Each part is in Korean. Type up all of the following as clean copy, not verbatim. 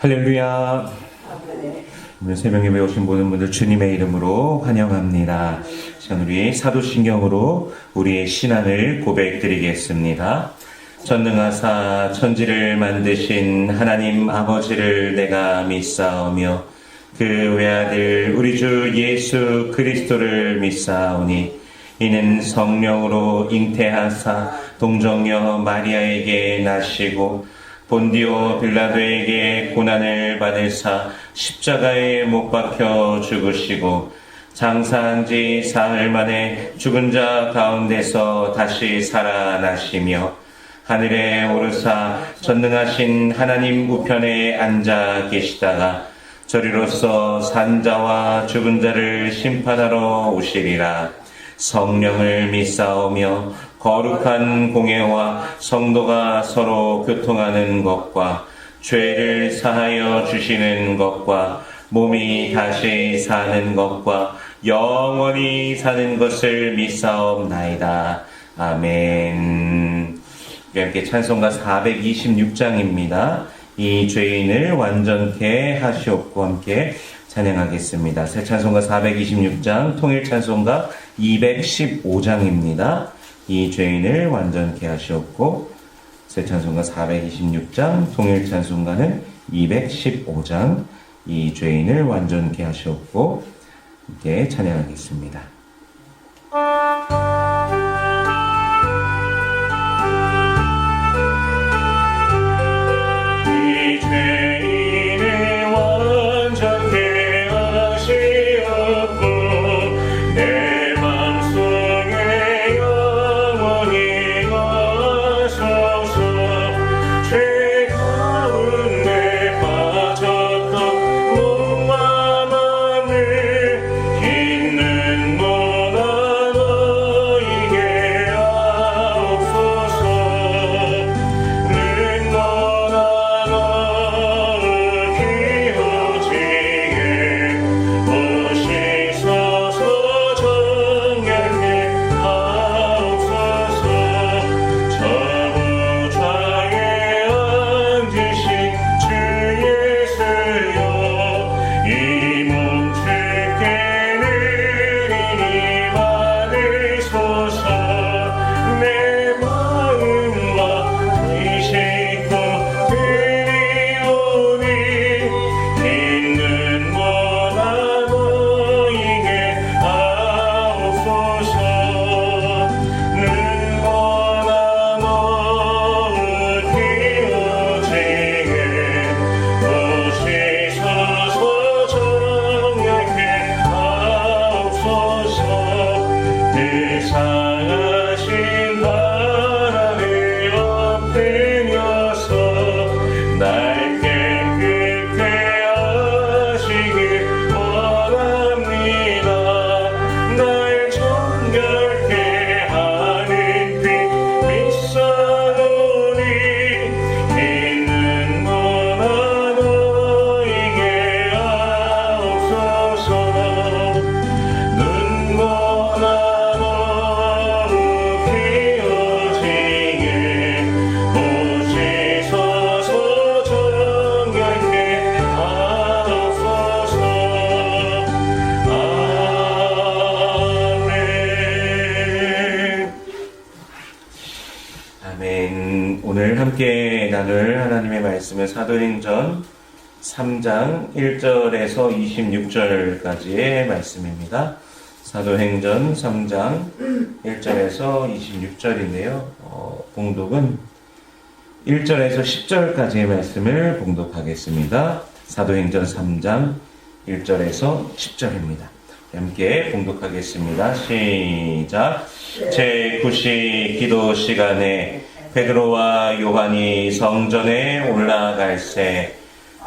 할렐루야. 오늘 새벽 예배 오신 모든 분들 주님의 이름으로 환영합니다. 시간 우리 사도신경으로 우리의 신앙을 고백드리겠습니다. 전능하사 천지를 만드신 하나님 아버지를 내가 믿사오며 그 외아들 우리 주 예수 그리스도를 믿사오니 이는 성령으로 잉태하사 동정녀 마리아에게 나시고 본디오 빌라도에게 고난을 받으사 십자가에 못 박혀 죽으시고 장사한 지 사흘 만에 죽은 자 가운데서 다시 살아나시며 하늘에 오르사 전능하신 하나님 우편에 앉아 계시다가 저리로서 산자와 죽은 자를 심판하러 오시리라. 성령을 믿사오며 거룩한 공예와 성도가 서로 교통하는 것과 죄를 사하여 주시는 것과 몸이 다시 사는 것과 영원히 사는 것을 믿사옵나이다. 아멘. 함께 찬송가 426장입니다. 이 죄인을 완전케 하시옵고 함께 찬양하겠습니다. 새 찬송가 426장, 통일 찬송가 215장입니다. 이 죄인을 완전케 하시옵고, 새 찬송가 426장, 통일 찬송가는 215장, 이 죄인을 완전케 하시옵고, 함께 찬양하겠습니다. 오늘 함께 나눌 하나님의 말씀은 사도행전 3장 1절에서 26절까지의 말씀입니다. 사도행전 3장 1절에서 26절인데요. 봉독은 1절에서 10절까지의 말씀을 봉독하겠습니다. 사도행전 3장 1절에서 10절입니다. 함께 봉독하겠습니다. 시작. 제9시 기도 시간에 베드로와 요한이 성전에 올라갈새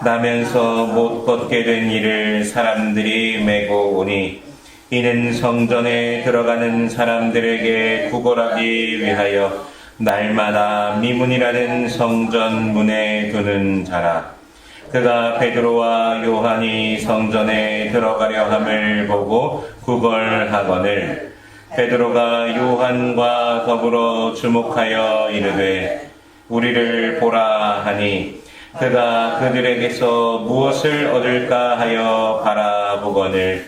나면서 못 걷게 된 이를 사람들이 메고 오니 이는 성전에 들어가는 사람들에게 구걸하기 위하여 날마다 미문이라는 성전 문에 두는 자라. 그가 베드로와 요한이 성전에 들어가려 함을 보고 구걸하거늘 베드로가 요한과 더불어 주목하여 이르되 우리를 보라 하니 그가 그들에게서 무엇을 얻을까 하여 바라보거늘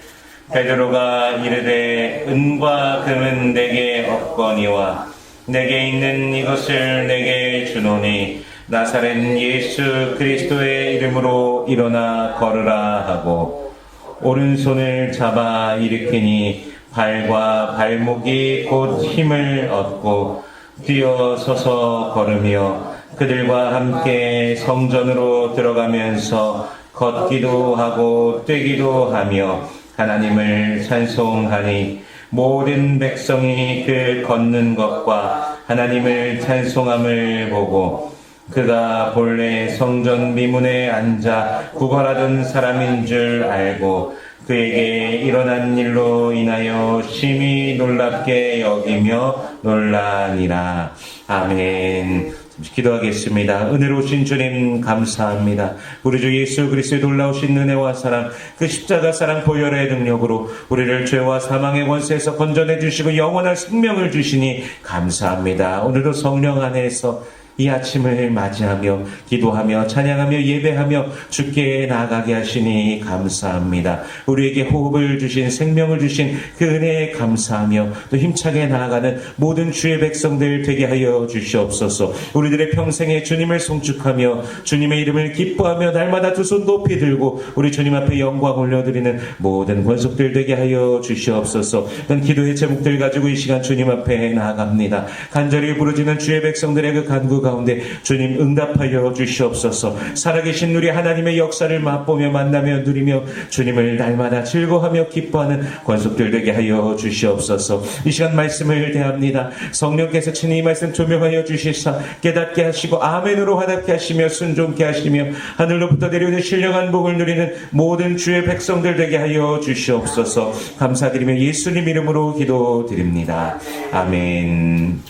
베드로가 이르되 은과 금은 내게 없거니와 내게 있는 이것을 내게 주노니 나사렛 예수 그리스도의 이름으로 일어나 걸으라 하고 오른손을 잡아 일으키니 발과 발목이 곧 힘을 얻고 뛰어 서서 걸으며 그들과 함께 성전으로 들어가면서 걷기도 하고 뛰기도 하며 하나님을 찬송하니 모든 백성이 그 걷는 것과 하나님을 찬송함을 보고 그가 본래 성전 미문에 앉아 구걸하던 사람인 줄 알고 그에게 일어난 일로 인하여 심히 놀랍게 여기며 놀라니라. 아멘. 잠시 기도하겠습니다. 은혜로우신 주님 감사합니다. 우리 주 예수 그리스도의 놀라우신 은혜와 사랑, 그 십자가 사랑 보혈의 능력으로 우리를 죄와 사망의 권세에서 건져내 주시고 영원한 생명을 주시니 감사합니다. 오늘도 성령 안에서 이 아침을 맞이하며 기도하며 찬양하며 예배하며 주께 나아가게 하시니 감사합니다. 우리에게 호흡을 주신 생명을 주신 그 은혜에 감사하며 또 힘차게 나아가는 모든 주의 백성들 되게 하여 주시옵소서. 우리들의 평생에 주님을 송축하며 주님의 이름을 기뻐하며 날마다 두 손 높이 들고 우리 주님 앞에 영광 올려드리는 모든 권속들 되게 하여 주시옵소서. 이런 기도의 제목들 가지고 이 시간 주님 앞에 나아갑니다. 간절히 부르짖는 주의 백성들의 그 간구 가운데 주님 응답하여 주시옵소서. 살아계신 우리 하나님의 역사를 맛보며 만나며 누리며 주님을 날마다 즐거워하며 기뻐하는 권속들 되게 하여 주시옵소서. 이 시간 말씀을 대합니다. 성령께서 친히 이 말씀 조명하여 주시사 깨닫게 하시고 아멘으로 화답게 하시며 순종케 하시며 하늘로부터 내려오는 신령한 복을 누리는 모든 주의 백성들 되게 하여 주시옵소서. 감사드리며 예수님 이름으로 기도드립니다. 아멘.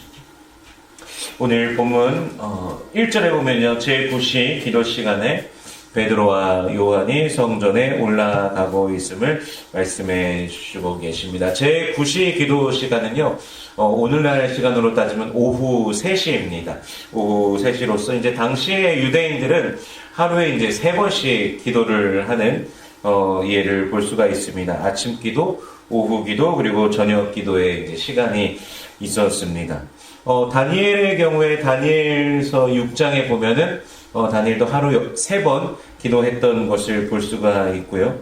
오늘 본문 1절에 보면요, 제9시 기도 시간에 베드로와 요한이 성전에 올라가고 있음을 말씀해 주시고 계십니다. 제9시 기도 시간은요, 오늘날 시간으로 따지면 오후 3시입니다. 오후 3시로서 이제 당시의 유대인들은 하루에 이제 3번씩 기도를 하는 예를 볼 수가 있습니다. 아침 기도, 오후 기도, 그리고 저녁 기도의 이제 시간이 있었습니다. 다니엘의 경우에 다니엘서 6장에 보면은 다니엘도 하루 3번 기도했던 것을 볼 수가 있고요.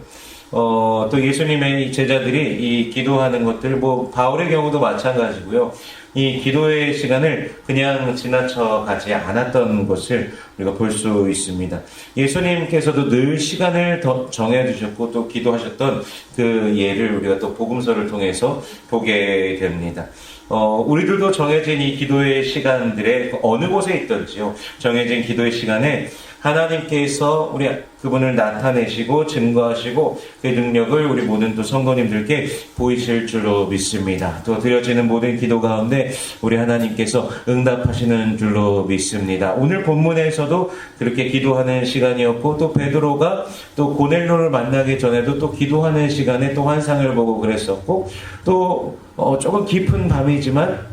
또 예수님의 제자들이 이 기도하는 것들, 바울의 경우도 마찬가지고요. 이 기도의 시간을 그냥 지나쳐 가지 않았던 것을 우리가 볼 수 있습니다. 예수님께서도 늘 시간을 더 정해두셨고 또 기도하셨던 그 예를 우리가 또 복음서를 통해서 보게 됩니다. 우리들도 정해진 이 기도의 시간들에 어느 곳에 있던지요, 정해진 기도의 시간에 하나님께서 우리 그분을 나타내시고 증거하시고 그 능력을 우리 모든 또 성도님들께 보이실 줄로 믿습니다. 또 드려지는 모든 기도 가운데 우리 하나님께서 응답하시는 줄로 믿습니다. 오늘 본문에서도 그렇게 기도하는 시간이었고, 또 베드로가 또 고넬료를 만나기 전에도 또 기도하는 시간에 또 환상을 보고 그랬었고, 또 조금 깊은 밤이지만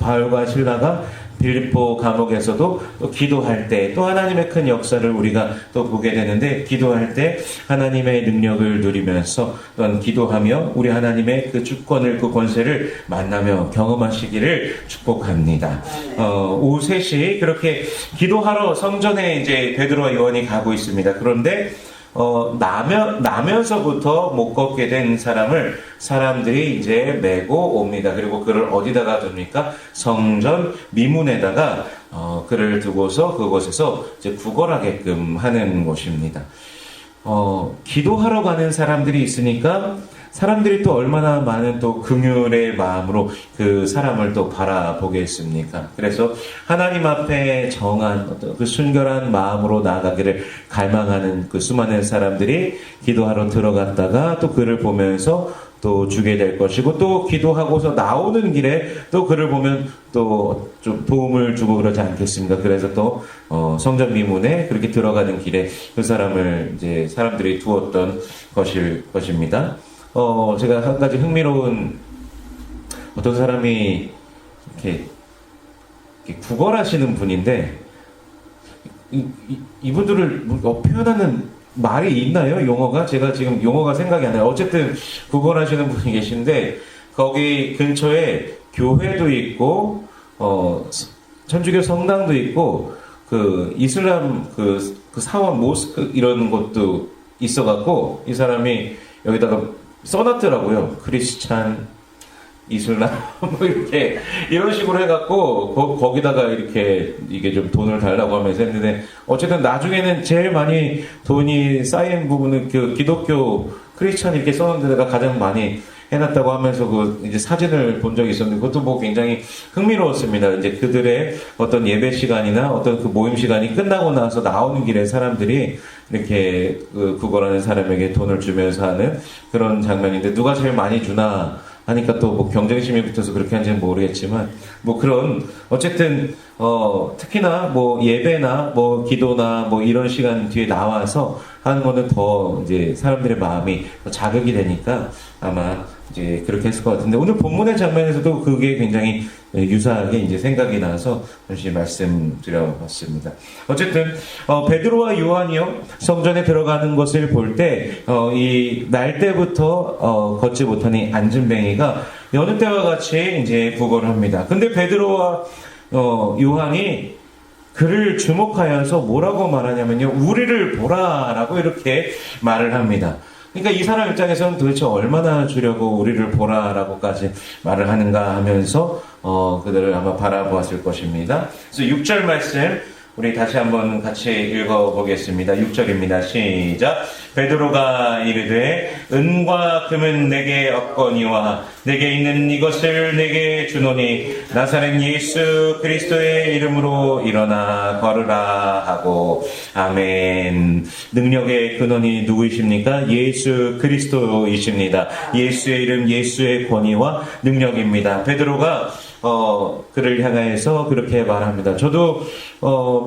바울과 실라가 빌립보 감옥에서도 또 기도할 때 또 하나님의 큰 역사를 우리가 또 보게 되는데, 기도할 때 하나님의 능력을 누리면서 또한 기도하며 우리 하나님의 그 주권을, 그 권세를 만나며 경험하시기를 축복합니다. 오후 3시 그렇게 기도하러 성전에 이제 베드로와 요한이 가고 있습니다. 그런데 나면서부터 못 걷게 된 사람들이 이제 메고 옵니다. 그리고 그를 어디다가 둡니까? 성전 미문에다가 그를 두고서 그곳에서 이제 구걸하게끔 하는 곳입니다. 기도하러 가는 사람들이 있으니까 사람들이 또 얼마나 많은 또 긍휼의 마음으로 그 사람을 또 바라보겠습니까? 그래서 하나님 앞에 정한 어떤 그 순결한 마음으로 나아가기를 갈망하는 그 수많은 사람들이 기도하러 들어갔다가 또 그를 보면서 또 주게 될 것이고, 또 기도하고서 나오는 길에 또 그를 보면 또 좀 도움을 주고 그러지 않겠습니까? 그래서 또 성전 미문에 그렇게 들어가는 길에 그 사람을 이제 사람들이 두었던 것입니다. 제가 한 가지 흥미로운, 어떤 사람이 이렇게 구걸하시는 분인데, 이분들을 표현하는 말이 있나요? 용어가? 제가 지금 용어가 생각이 안 나요. 어쨌든 구걸하시는 분이 계신데 거기 근처에 교회도 있고 천주교 성당도 있고 그 이슬람 그 사원 모스크 이런 것도 있어갖고 이 사람이 여기다가 써놨더라고요. 크리스찬 이슬람 뭐 이렇게 이런 식으로 해갖고 거기다가 이렇게 이게 좀 돈을 달라고 하면서 했는데 어쨌든 나중에는 제일 많이 돈이 쌓인 부분은 그 기독교 크리스찬 이렇게 써놓은 데다가 가장 많이 해놨다고 하면서 그 이제 사진을 본 적이 있었는데 그것도 뭐 굉장히 흥미로웠습니다. 이제 그들의 어떤 예배 시간이나 어떤 그 모임 시간이 끝나고 나서 나오는 길에 사람들이 이렇게 구걸하는 사람에게 돈을 주면서 하는 그런 장면인데 누가 제일 많이 주나 하니까 또 뭐 경쟁심이 붙어서 그렇게 하는지는 모르겠지만 뭐 그런 어쨌든 특히나 뭐 예배나 뭐 기도나 뭐 이런 시간 뒤에 나와서 하는 거는 더 이제 사람들의 마음이 더 자극이 되니까 아마 이제 그렇게 했을 것 같은데 오늘 본문의 장면에서도 그게 굉장히 유사하게 이제 생각이 나서 잠시 말씀드려봤습니다. 어쨌든 베드로와 요한이요 성전에 들어가는 것을 볼 때 이 날 때부터 걷지 못하니 앉은뱅이가 여느 때와 같이 이제 구걸을 합니다. 근데 베드로와 요한이 그를 주목하여서 뭐라고 말하냐면요, 우리를 보라라고 이렇게 말을 합니다. 그러니까 이 사람 입장에서는 도대체 얼마나 주려고 우리를 보라라고까지 말을 하는가 하면서 그들을 아마 바라보았을 것입니다. 그래서 6절 말씀 우리 다시 한번 같이 읽어보겠습니다. 6절입니다. 시작. 베드로가 이르되 은과 금은 내게 없거니와 내게 있는 이것을 내게 주노니 나사렛 예수 그리스도의 이름으로 일어나 걸으라 하고 아멘. 능력의 근원이 누구이십니까? 예수 그리스도이십니다. 예수의 이름, 예수의 권위와 능력입니다. 베드로가 그를 향해서 그렇게 말합니다. 저도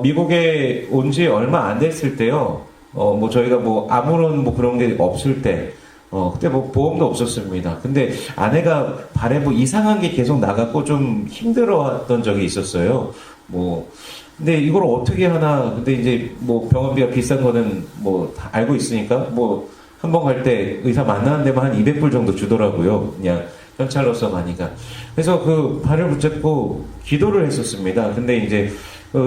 미국에 온 지 얼마 안 됐을 때요. 뭐 저희가 뭐 아무런 뭐 그런 게 없을 때 그때 뭐 보험도 없었습니다. 근데 아내가 발에 뭐 이상한 게 계속 나갔고 좀 힘들어했던 적이 있었어요. 뭐 근데 이걸 어떻게 하나. 근데 이제 뭐 병원비가 비싼 거는 뭐 다 알고 있으니까 뭐 한 번 갈 때 의사 만나는 데만 한 200불 정도 주더라고요. 그냥 현찰로서 가니까. 그래서 그 발을 붙잡고 기도를 했었습니다. 근데 이제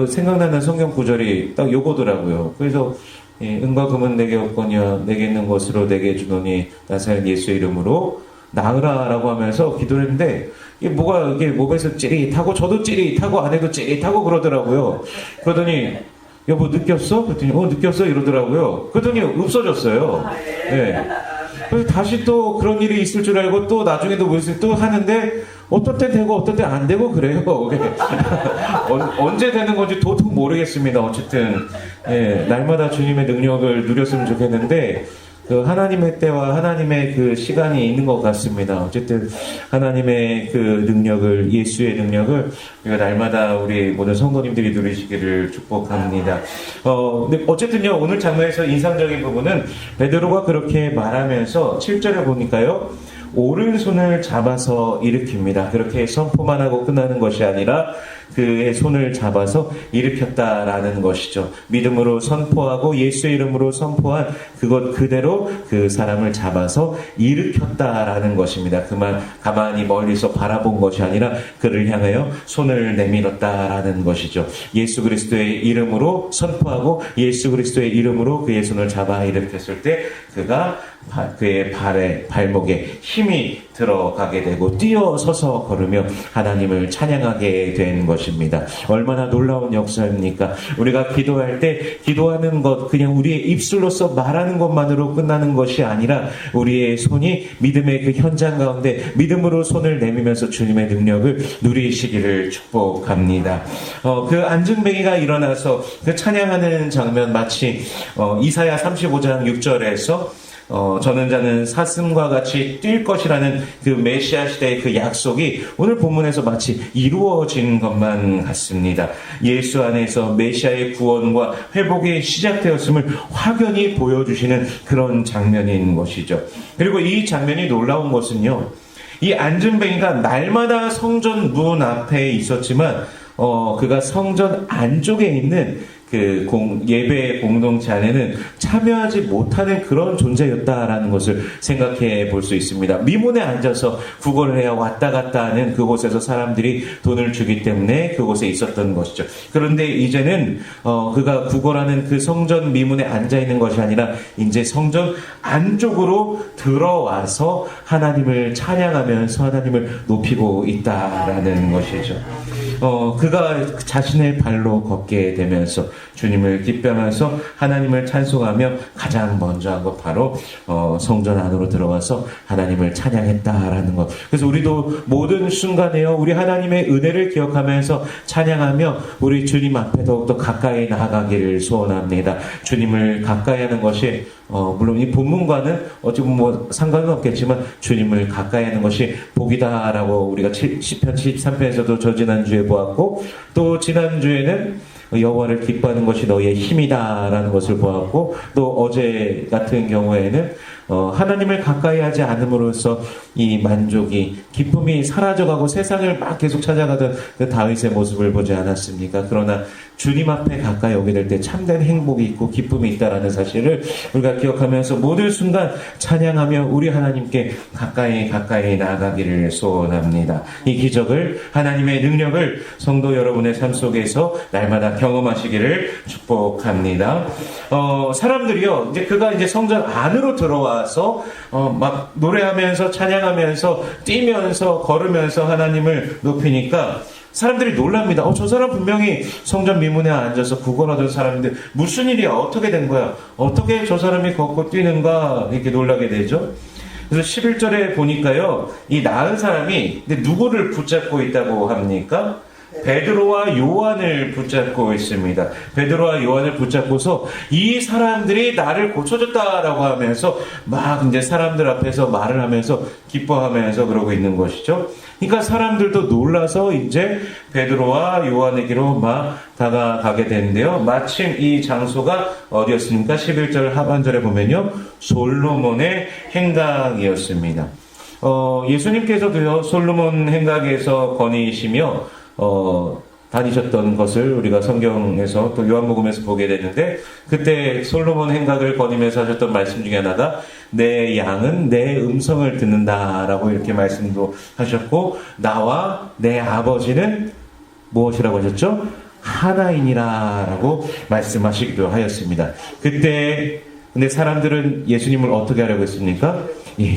생각나는 성경 구절이 딱 요거더라고요. 그래서 은과 금은 내게 없거니와 내게 있는 것으로 내게 주노니 나사렛 예수의 이름으로 나으라라고 하면서 기도를 했는데 이게 뭐가 이게 몸에서 찌릿하고 저도 찌릿하고 아내도 찌릿하고 그러더라고요. 그러더니 여보 느꼈어? 그랬더니 느꼈어 이러더라고요. 그러더니 없어졌어요. 네. 그래서 다시 또 그런 일이 있을 줄 알고 또 나중에도 무슨 또 하는데 어떤 때 되고 어떤 때 안 되고 그래요. 언제 되는 건지 도통 모르겠습니다. 어쨌든 날마다 주님의 능력을 누렸으면 좋겠는데 그 하나님의 때와 하나님의 그 시간이 있는 것 같습니다. 어쨌든 하나님의 그 능력을, 예수의 능력을 우리가 날마다 우리 모든 성도님들이 누리시기를 축복합니다. 근데 어쨌든요, 오늘 장면에서 인상적인 부분은 베드로가 그렇게 말하면서 7절에 보니까요, 오른손을 잡아서 일으킵니다. 그렇게 선포만 하고 끝나는 것이 아니라 그의 손을 잡아서 일으켰다라는 것이죠. 믿음으로 선포하고 예수의 이름으로 선포한 그것 그대로 그 사람을 잡아서 일으켰다라는 것입니다. 그만 가만히 멀리서 바라본 것이 아니라 그를 향하여 손을 내밀었다라는 것이죠. 예수 그리스도의 이름으로 선포하고 예수 그리스도의 이름으로 그의 손을 잡아 일으켰을 때 그가 그의 발목에 힘이 들어가게 되고 뛰어서서 걸으며 하나님을 찬양하게 된 것입니다. 얼마나 놀라운 역사입니까? 우리가 기도할 때 기도하는 것, 그냥 우리의 입술로서 말하는 것만으로 끝나는 것이 아니라 우리의 손이 믿음의 그 현장 가운데 믿음으로 손을 내밀면서 주님의 능력을 누리시기를 축복합니다. 그 안증뱅이가 일어나서 그 찬양하는 장면 마치 이사야 35장 6절에서 저는 자는 사슴과 같이 뛸 것이라는 그 메시아 시대의 그 약속이 오늘 본문에서 마치 이루어진 것만 같습니다. 예수 안에서 메시아의 구원과 회복이 시작되었음을 확연히 보여주시는 그런 장면인 것이죠. 그리고 이 장면이 놀라운 것은요, 이 안증뱅이가 날마다 성전 문 앞에 있었지만 그가 성전 안쪽에 있는 예배 공동체 안에는 참여하지 못하는 그런 존재였다라는 것을 생각해 볼 수 있습니다. 미문에 앉아서 구걸을 해야 왔다 갔다 하는 그곳에서 사람들이 돈을 주기 때문에 그곳에 있었던 것이죠. 그런데 이제는 그가 구걸하는 그 성전 미문에 앉아 있는 것이 아니라 이제 성전 안쪽으로 들어와서 하나님을 찬양하면서 하나님을 높이고 있다라는 것이죠. 그가 자신의 발로 걷게 되면서 주님을 기뻐하면서 하나님을 찬송하며 가장 먼저 한 것 바로 성전 안으로 들어가서 하나님을 찬양했다라는 것. 그래서 우리도 모든 순간에요 우리 하나님의 은혜를 기억하면서 찬양하며 우리 주님 앞에 더욱더 가까이 나아가기를 소원합니다. 주님을 가까이 하는 것이 물론 이 본문과는 어찌 보면 뭐 상관은 없겠지만 주님을 가까이 하는 것이 복이다라고 우리가 시편 73편에서도 지난주에 보았고, 또 지난주에는 여호와를 기뻐하는 것이 너의 힘이다라는 것을 보았고, 또 어제 같은 경우에는 하나님을 가까이 하지 않음으로써 이 만족이, 기쁨이 사라져가고 세상을 막 계속 찾아가던 그 다윗의 모습을 보지 않았습니까? 그러나 주님 앞에 가까이 오게 될 때 참된 행복이 있고 기쁨이 있다라는 사실을 우리가 기억하면서 모든 순간 찬양하며 우리 하나님께 가까이 나아가기를 소원합니다. 이 기적을, 하나님의 능력을 성도 여러분의 삶 속에서 날마다 경험하시기를 축복합니다. 사람들이요, 이제 그가 이제 성전 안으로 들어와서 막 노래하면서 찬양하면서 뛰면서 걸으면서 하나님을 높이니까 사람들이 놀랍니다. 저 사람 분명히 성전 미문에 앉아서 구걸하던 사람인데 무슨 일이야? 어떻게 된 거야? 어떻게 저 사람이 걷고 뛰는가? 이렇게 놀라게 되죠. 그래서 11절에 보니까요, 이 나은 사람이 근데 누구를 붙잡고 있다고 합니까? 베드로와 요한을 붙잡고 있습니다. 베드로와 요한을 붙잡고서 이 사람들이 나를 고쳐줬다라고 하면서 막 이제 사람들 앞에서 말을 하면서 기뻐하면서 그러고 있는 것이죠. 그러니까 사람들도 놀라서 이제 베드로와 요한에게로 막 다가가게 되는데요. 마침 이 장소가 어디였습니까? 11절 하반절에 보면요, 솔로몬의 행각이었습니다. 예수님께서도요, 솔로몬 행각에서 거니시며 다니셨던 것을 우리가 성경에서 또 요한복음에서 보게 되는데, 그때 솔로몬 행각을 거니면서 하셨던 말씀 중에 하나가 내 양은 내 음성을 듣는다라고 이렇게 말씀도 하셨고, 나와 내 아버지는 무엇이라고 하셨죠? 하나이니라라고 말씀하시기도 하였습니다. 그때 근데 사람들은 예수님을 어떻게 하려고 했습니까?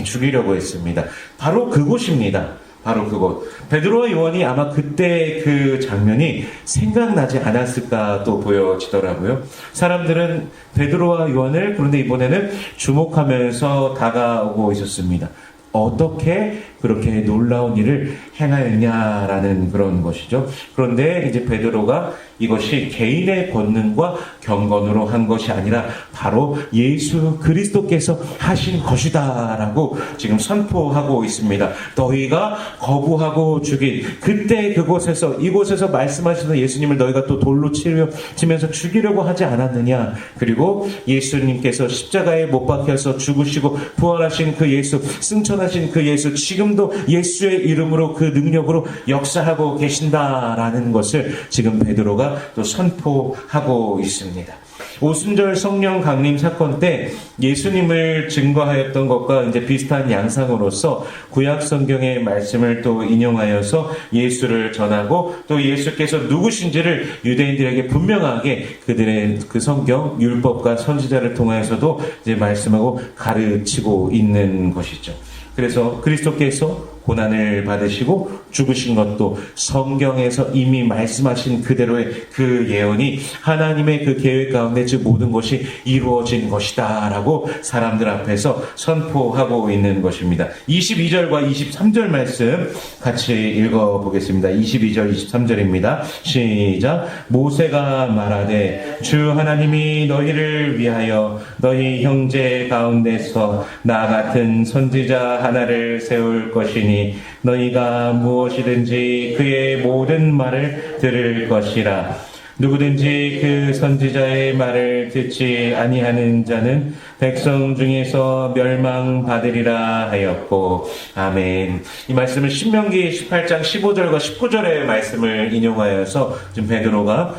죽이려고 했습니다. 바로 그곳입니다. 바로 그곳. 베드로와 요한이 아마 그때 그 장면이 생각나지 않았을까 또 보여지더라고요. 사람들은 베드로와 요한을 그런데 이번에는 주목하면서 다가오고 있었습니다. 어떻게 그렇게 놀라운 일을 행하였냐라는 그런 것이죠. 그런데 이제 베드로가 이것이 개인의 권능과 경건으로 한 것이 아니라 바로 예수 그리스도께서 하신 것이다라고 지금 선포하고 있습니다. 너희가 거부하고 죽인 그때 그곳에서, 이곳에서 말씀하시는 예수님을 너희가 또 돌로 치면서 죽이려고 하지 않았느냐. 그리고 예수님께서 십자가에 못 박혀서 죽으시고 부활하신 그 예수, 승천하신 그 예수, 지금도 예수의 이름으로 그 능력으로 역사하고 계신다라는 것을 지금 베드로가 또 선포하고 있습니다. 오순절 성령 강림 사건 때 예수님을 증거하였던 것과 이제 비슷한 양상으로서 구약 성경의 말씀을 또 인용하여서 예수를 전하고, 또 예수께서 누구신지를 유대인들에게 분명하게 그들의 그 성경 율법과 선지자를 통하여서도 이제 말씀하고 가르치고 있는 것이죠. 그래서 그리스도께서 고난을 받으시고 죽으신 것도 성경에서 이미 말씀하신 그대로의 그 예언이 하나님의 그 계획 가운데 즉 모든 것이 이루어진 것이다 라고 사람들 앞에서 선포하고 있는 것입니다. 22절과 23절 말씀 같이 읽어보겠습니다. 22절 23절입니다. 시작. 모세가 말하되 주 하나님이 너희를 위하여 너희 형제 가운데서 나 같은 선지자 하나를 세울 것이니 너희가 무엇이든지 그의 모든 말을 들을 것이라. 누구든지 그 선지자의 말을 듣지 아니하는 자는 백성 중에서 멸망받으리라 하였고. 아멘. 이 말씀은 신명기 18장 15절과 19절의 말씀을 인용하여서 지금 베드로가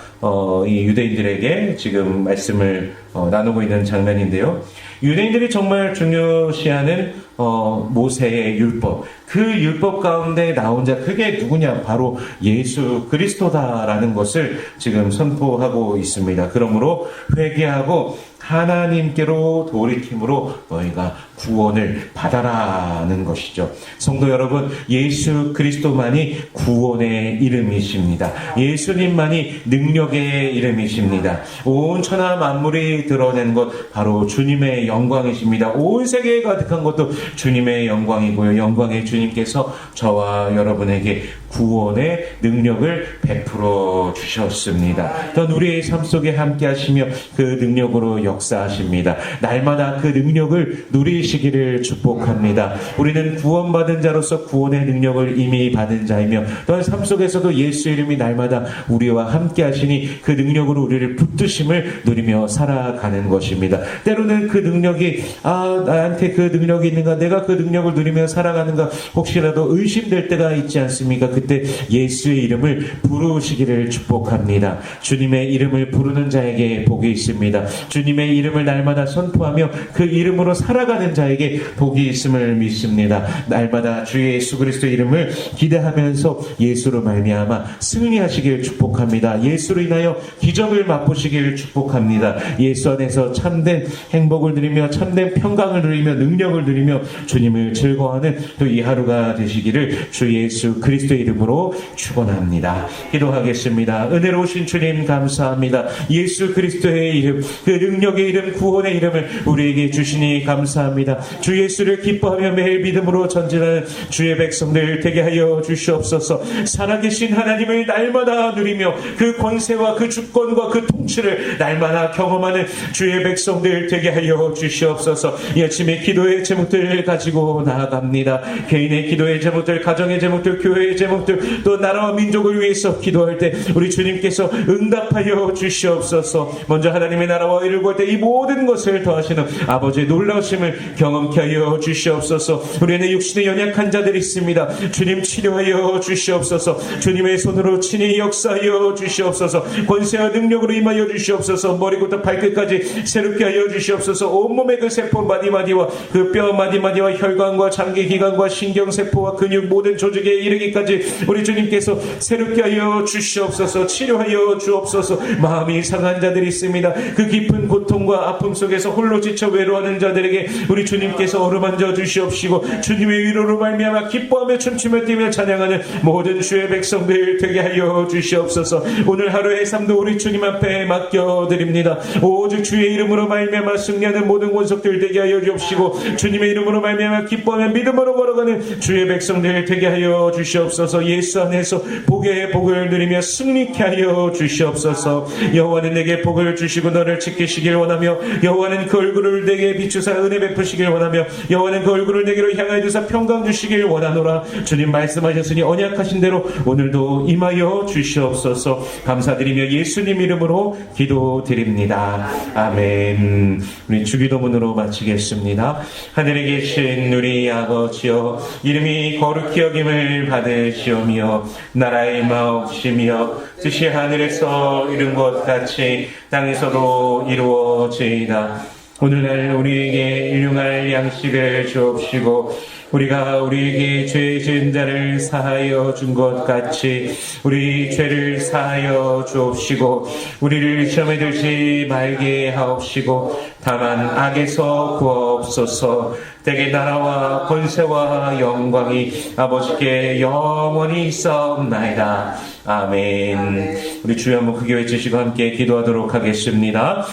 이 유대인들에게 지금 말씀을 나누고 있는 장면인데요. 유대인들이 정말 중요시하는 모세의 율법, 그 율법 가운데 나온 자 그게 누구냐? 바로 예수 그리스도다라는 것을 지금 선포하고 있습니다. 그러므로 회개하고 하나님께로 돌이킴으로 너희가 구원을 받아라는 것이죠. 성도 여러분, 예수 그리스도만이 구원의 이름이십니다. 예수님만이 능력의 이름이십니다. 온 천하 만물이 드러낸 것 바로 주님의 영광이십니다. 온 세계에 가득한 것도 주님의 영광이고요. 영광의 주님께서 저와 여러분에게 구원의 능력을 베풀어 주셨습니다. 또한 우리의 삶 속에 함께 하시며 그 능력으로 역사하십니다. 날마다 그 능력을 누리시기를 축복합니다. 우리는 구원받은 자로서 구원의 능력을 이미 받은 자이며 또한 삶 속에서도 예수 이름이 날마다 우리와 함께 하시니 그 능력으로 우리를 붙드심을 누리며 살아가는 것입니다. 때로는 그 능력이 나한테 그 능력이 있는가, 내가 그 능력을 누리며 살아가는가 혹시라도 의심될 때가 있지 않습니까? 그때 예수의 이름을 부르시기를 축복합니다. 주님의 이름을 부르는 자에게 복이 있습니다. 주님의 이름을 날마다 선포하며 그 이름으로 살아가는 자에게 복이 있음을 믿습니다. 날마다 주 예수 그리스도의 이름을 기대하면서 예수로 말미암아 승리하시길 축복합니다. 예수로 인하여 기적을 맛보시길 축복합니다. 예수 안에서 참된 행복을 누리며 참된 평강을 누리며 능력을 누리며 주님을 즐거워하는 또 이 하루가 되시기를 주 예수 그리스도의 이름으로 축원합니다. 기도하겠습니다. 은혜로우신 주님 감사합니다. 예수 그리스도의 이름, 그 능력의 이름, 구원의 이름을 우리에게 주시니 감사합니다. 주 예수를 기뻐하며 매일 믿음으로 전진하는 주의 백성들 되게 하여 주시옵소서. 살아계신 하나님을 날마다 누리며 그 권세와 그 주권과 그 통치를 날마다 경험하는 주의 백성들 되게 하여 주시옵소서. 이 아침에 기도의 제목들 가지고 나아갑니다. 개인의 기도의 제목들, 가정의 제목들, 교회의 제목들, 또 나라와 민족을 위해서 기도할 때 우리 주님께서 응답하여 주시옵소서. 먼저 하나님의 나라와 의를 구할 때 이 모든 것을 더하시는 아버지의 놀라우심을 경험케 하여 주시옵소서. 우리 안에 육신의 연약한 자들이 있습니다. 주님 치료하여 주시옵소서. 주님의 손으로 친히 역사하여 주시옵소서. 권세와 능력으로 임하여 주시옵소서. 머리부터 발끝까지 새롭게 하여 주시옵소서. 온몸의 그 세포 마디마디와 그 뼈 마디마디와 혈관과 장기 기관과 신경세포와 근육 모든 조직에 이르기까지 우리 주님께서 새롭게 하여 주시옵소서. 치료하여 주옵소서. 마음이 상한 자들이 있습니다. 그 깊은 고통과 아픔 속에서 홀로 지쳐 외로워하는 자들에게 우리 주님께서 어루만져 주시옵시고 주님의 위로로 말미암아 기뻐하며 춤추며 뛰며 찬양하는 모든 주의 백성들 되게 하여 주시옵소서. 오늘 하루의 삶도 우리 주님 앞에 맡겨드립니다. 오직 주의 이름으로 말미암아 승리하는 모든 원석들 되게 하여 주옵시고 주님의 이름으로 말미암아 기뻐하며 믿음으로 걸어가는 주의 백성들 되게 하여 주시옵소서. 예수 안에서 복의 복을 누리며 승리케 하여 주시옵소서. 여호와는 내게 복을 주시고 너를 지키시길 원하며 여호와는 그 얼굴을 내게 비추사 은혜 베푸시길 원하며 여호와는 그 얼굴을 내게로 향하여 두사 평강 주시길 원하노라. 주님 말씀하셨으니 언약하신 대로 오늘도 임하여 주시옵소서. 감사드리며 예수님 이름으로 기도드립니다. 아멘. 우리 주기도문으로 마치겠습니다. 하늘에 계신 우리 아버지여, 이름이 거룩히 여김을 받으시오며 나라의 마옵시며 뜻이 하늘에서 이룬 것 같이 땅에서도 이루어지이다. 오늘날 우리에게 일용할 양식을 주옵시고 우리가 우리에게 죄 지은 자를 사하여 준 것 같이 우리 죄를 사하여 주옵시고 우리를 시험에 들지 말게 하옵시고 다만 악에서 구하옵소서. 대개 나라와 권세와 영광이 아버지께 영원히 있사옵나이다. 아멘. 우리 주여 한번 크게 외치시고 함께 기도하도록 하겠습니다.